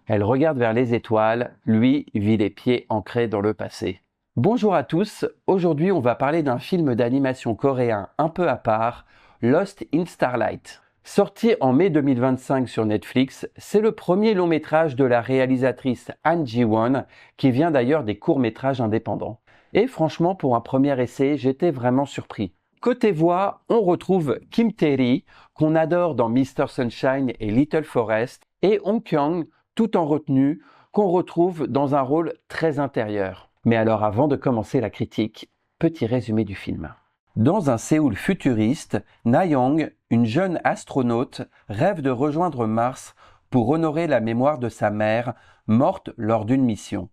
Elle regarde vers les étoiles, lui vit les pieds ancrés dans le passé. Bonjour à tous, aujourd'hui on va parler d'un film d'animation coréen un peu à part, Lost in Starlight. Sorti en mai 2025 sur Netflix, c'est le premier long métrage de la réalisatrice Han Ji-won, qui vient d'ailleurs des courts-métrages indépendants. Et franchement, pour un premier essai, j'étais vraiment surpris. Côté voix, on retrouve Kim Tae-ri, qu'on adore dans Mr. Sunshine et Little Forest, et Hong Kyung, tout en retenue, qu'on retrouve dans un rôle très intérieur. Mais alors avant de commencer la critique, petit résumé du film. Dans un Séoul futuriste, Na-young, une jeune astronaute, rêve de rejoindre Mars pour honorer la mémoire de sa mère, morte lors d'une mission.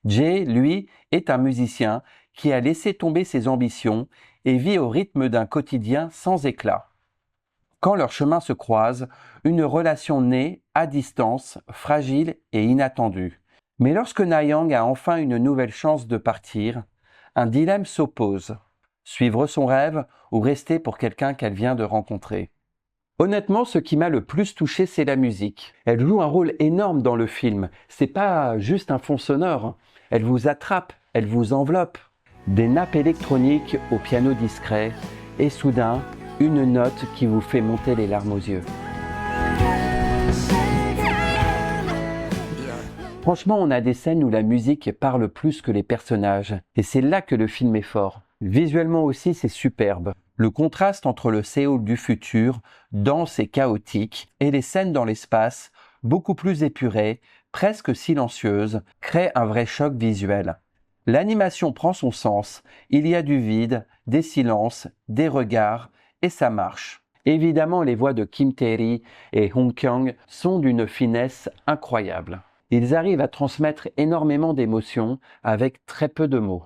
Jae, lui, est un musicien qui a laissé tomber ses ambitions et vit au rythme d'un quotidien sans éclat. Quand leurs chemins se croisent, une relation naît à distance, fragile et inattendue. Mais lorsque Na-young a enfin une nouvelle chance de partir, un dilemme s'oppose. Suivre son rêve ou rester pour quelqu'un qu'elle vient de rencontrer. Honnêtement, ce qui m'a le plus touché, c'est la musique. Elle joue un rôle énorme dans le film. C'est pas juste un fond sonore. Elle vous attrape, elle vous enveloppe. Des nappes électroniques au piano discret et soudain, une note qui vous fait monter les larmes aux yeux. Franchement, on a des scènes où la musique parle plus que les personnages. Et c'est là que le film est fort. Visuellement aussi, c'est superbe. Le contraste entre le Séoul du futur, dense et chaotique, et les scènes dans l'espace, beaucoup plus épurées, presque silencieuses, crée un vrai choc visuel. L'animation prend son sens, il y a du vide, des silences, des regards, et ça marche. Évidemment, les voix de Kim Tae-ri et Hong Kyung sont d'une finesse incroyable. Ils arrivent à transmettre énormément d'émotions avec très peu de mots.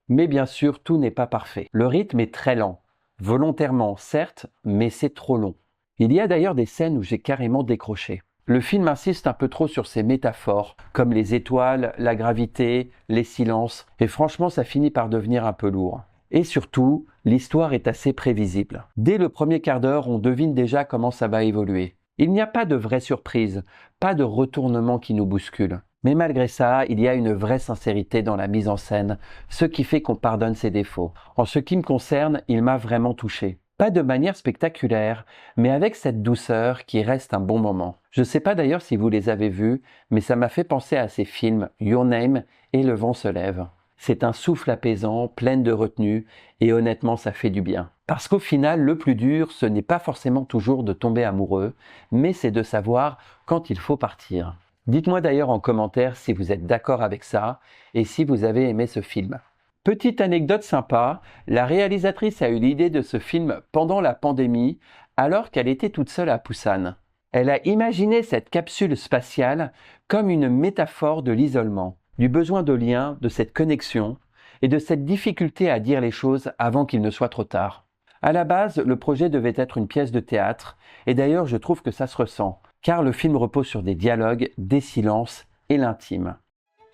Mais bien sûr, tout n'est pas parfait. Le rythme est très lent. Volontairement, certes, mais c'est trop long. Il y a d'ailleurs des scènes où j'ai carrément décroché. Le film insiste un peu trop sur ces métaphores, comme les étoiles, la gravité, les silences, et franchement, ça finit par devenir un peu lourd. Et surtout, l'histoire est assez prévisible. Dès le premier quart d'heure, on devine déjà comment ça va évoluer. Il n'y a pas de vraie surprise, pas de retournement qui nous bouscule. Mais malgré ça, il y a une vraie sincérité dans la mise en scène, ce qui fait qu'on pardonne ses défauts. En ce qui me concerne, il m'a vraiment touché. Pas de manière spectaculaire, mais avec cette douceur qui reste un bon moment. Je ne sais pas d'ailleurs si vous les avez vus, mais ça m'a fait penser à ces films Your Name et Le vent se lève. C'est un souffle apaisant, plein de retenue, et honnêtement ça fait du bien. Parce qu'au final, le plus dur, ce n'est pas forcément toujours de tomber amoureux, mais c'est de savoir quand il faut partir. Dites-moi d'ailleurs en commentaire si vous êtes d'accord avec ça et si vous avez aimé ce film. Petite anecdote sympa, la réalisatrice a eu l'idée de ce film pendant la pandémie alors qu'elle était toute seule à Busan. Elle a imaginé cette capsule spatiale comme une métaphore de l'isolement, du besoin de lien, de cette connexion et de cette difficulté à dire les choses avant qu'il ne soit trop tard. À la base, le projet devait être une pièce de théâtre et d'ailleurs je trouve que ça se ressent. Car le film repose sur des dialogues, des silences et l'intime.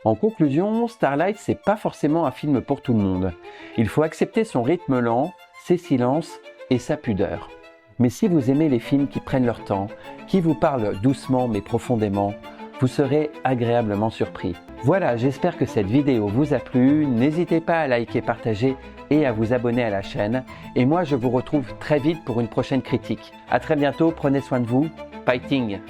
En conclusion, Starlight, c'est pas forcément un film pour tout le monde. Il faut accepter son rythme lent, ses silences et sa pudeur. Mais si vous aimez les films qui prennent leur temps, qui vous parlent doucement mais profondément, vous serez agréablement surpris. Voilà, j'espère que cette vidéo vous a plu. N'hésitez pas à liker, partager et à vous abonner à la chaîne. Et moi, je vous retrouve très vite pour une prochaine critique. À très bientôt, prenez soin de vous. Fighting!